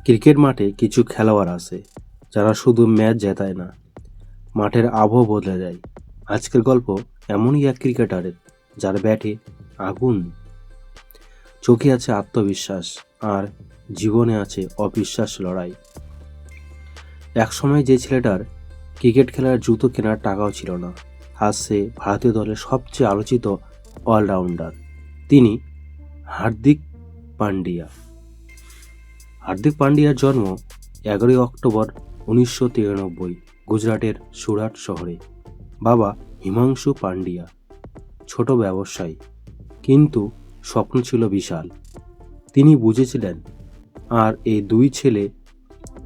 Cricket মাঠে কিছু খেলোয়াড় আছে যারা শুধু ম্যাচ জেতায় না, মাঠের আবহ বদলে দেয়। আজকের গল্প এমনই এক ক্রিকেটারের যার ব্যাটে আগুন, চোখে আছে আত্মবিশ্বাস আর জীবনে আছে অবিশ্বাস লড়াই। একসময় যে ছেলেটার ক্রিকেট খেলার জুতো কেনার টাকাও ছিল না, আজ সে ভারতীয় দলের সবচেয়ে আলোচিত অলরাউন্ডার। তিনি হার্দিক পান্ডিয়া। হার্দিক পান্ডিয়ার জন্ম 11 অক্টোবর 1993 গুজরাটের সুরাট শহরে। বাবা হিমাংশু পান্ডিয়া ছোট ব্যবসায়ী, কিন্তু স্বপ্ন ছিল বিশাল। তিনি বুঝেছিলেন আর এই দুই ছেলে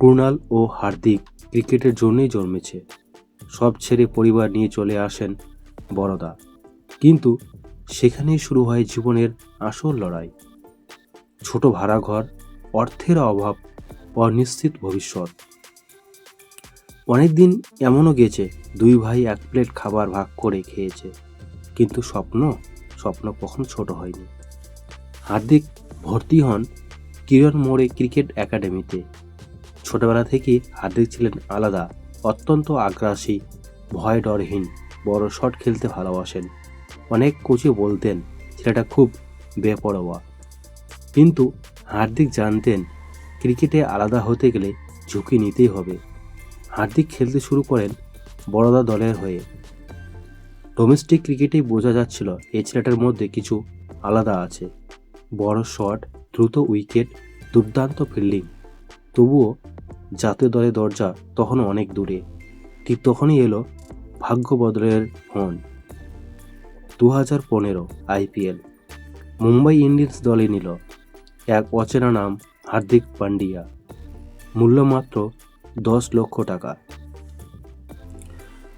কুণাল ও হার্দিক ক্রিকেটের জন্যই জন্মেছে। সব ছেড়ে পরিবার নিয়ে চলে আসেন বরোদা, কিন্তু সেখানেই শুরু হয় জীবনের আসল লড়াই। ছোট ভাড়া ঘর, অর্থের অভাব, অনিশ্চিত ভবিষ্যৎ। অনেকদিন এমনও গেছে দুই ভাই এক প্লেট খাবার ভাগ করে খেয়েছে, কিন্তু স্বপ্ন কখনো ছোট হয়নি। হার্দিক ভর্তি হন কিরণ মোড়ে ক্রিকেট একাডেমিতে। ছোটবেলা থেকেই হার্দিক ছিলেন আলাদা, অত্যন্ত আগ্রাসী, ভয় ডরহীন, বড় শট খেলতে ভালোবাসেন। অনেক কোচই বলতেন ছেলেটা খুব বেপরোয়া, কিন্তু হার্দিক জানতেন ক্রিকেটে আলাদা হতে গেলে ঝুঁকি নিতেই হবে। হার্দিক খেলতে শুরু করেন বরোদা দলের হয়ে। ডোমেস্টিক ক্রিকেটেই বোঝা যাচ্ছিল এই ছেলেটার মধ্যে কিছু আলাদা আছে। বড় শট, দ্রুত উইকেট, দুর্দান্ত ফিল্ডিং। তবুও জাতীয় দলের দরজা তখনও অনেক দূরে। ঠিক তখনই এলো ভাগ্য বদলের ফোন। 2015 IPL মুম্বাই ইন্ডিয়ান্স দলে নিল এক অচেনা নাম, হার্দিক পান্ডিয়া। মূল্য মাত্র 10 লক্ষ টাকা।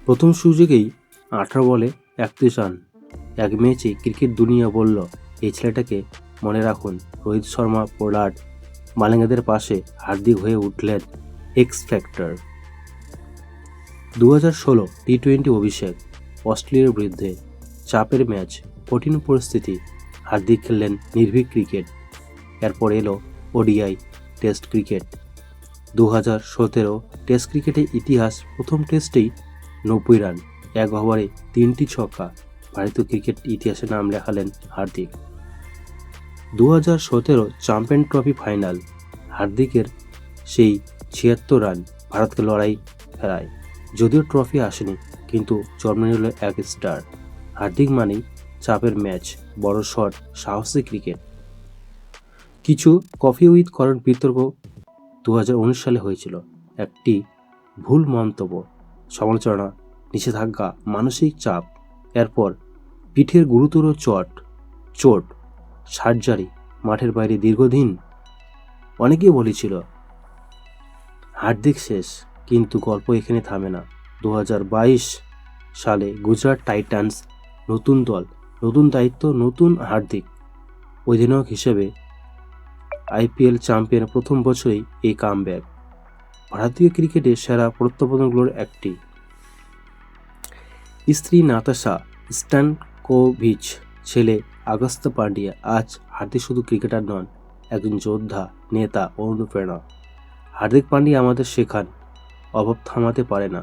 প্রথম সুযোগেই 18 বলে 31 রান। এক ম্যাচে ক্রিকেট দুনিয়া বলল এই ছেলেটাকে মনে রাখুন। রোহিত শর্মা, পোলার্ড, মালিঙ্গাদের পাশে হার্দিক হয়ে উঠলেন এক্স ফ্যাক্টর। 2016 টি-20 অভিষেক, অস্ট্রেলিয়ার বিরুদ্ধে চাপের ম্যাচ, কঠিন পরিস্থিতি। হার্দিক খেললেন নির্ভীক ক্রিকেট। এরপর এলো ওডিআই টেস্ট ক্রিকেট। 2017 টেস্ট ক্রিকেটের ইতিহাস, প্রথম টেস্টেই 90 রান, এক ওভারে 3টি ছক্কা। ভারতীয় ক্রিকেট ইতিহাসে নাম লেখালেন হার্দিক। 2017 চ্যাম্পিয়ন ট্রফি ফাইনাল, হার্দিকের সেই 76 রান ভারতকে লড়াই ফেরায়। যদিও ট্রফি আসেনি, কিন্তু জন্ম নিল এক স্টার। হার্দিক মানেই চাপের ম্যাচ, বড় শট, সাহসী ক্রিকেট। কিছু কফি উইথ করণ বিতর্ক 2019 সালে হয়েছিল। একটি ভুল মন্তব্য, সমালোচনা, নিষেধাজ্ঞা, মানসিক চাপ। এরপর পিঠের গুরুতর চোট, সার্জারি, মাঠের বাইরে দীর্ঘদিন। অনেকেই বলেছিল হার্দিক শেষ, কিন্তু গল্প এখানে থামে না। 2022 সালে গুজরাট টাইটান্স, নতুন দল, নতুন দায়িত্ব, নতুন হার্দিক। অধিনায়ক হিসেবে IPL চ্যাম্পিয়ন প্রথম বছরেই এই কামব্যাক। ভারতীয় ক্রিকেটের সেরা প্রত্যাবর্তনগুলোর একটি। স্ত্রী নাতাশা স্ট্যানকোভিচ, ছেলে আগস্ত পান্ডিয়া। আজ হার্দিক শুধু ক্রিকেটার নন, একজন যোদ্ধা, নেতা ও অনুপ্রেরণা। হার্দিক পান্ডিয়া আমাদের শেখান অভাব থামাতে পারে না,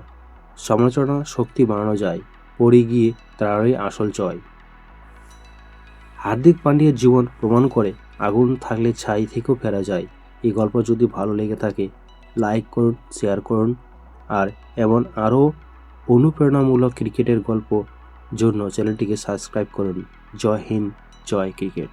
সমালোচনা শক্তি বানানো যায়, পড়ে গিয়ে তারাই আসল জয়। হার্দিক পান্ডিয়ার জীবন প্রমাণ করে আগুন থাকলে ছাই থেকেও ফেরা যায়। এই গল্প যদি ভালো লেগে থাকে লাইক করুন, শেয়ার করুন, আর এমন আরও অনুপ্রেরণামূলক ক্রিকেটের গল্প জন্য চ্যানেলটিকে সাবস্ক্রাইব করুন। জয় হিন্দ, জয় ক্রিকেট।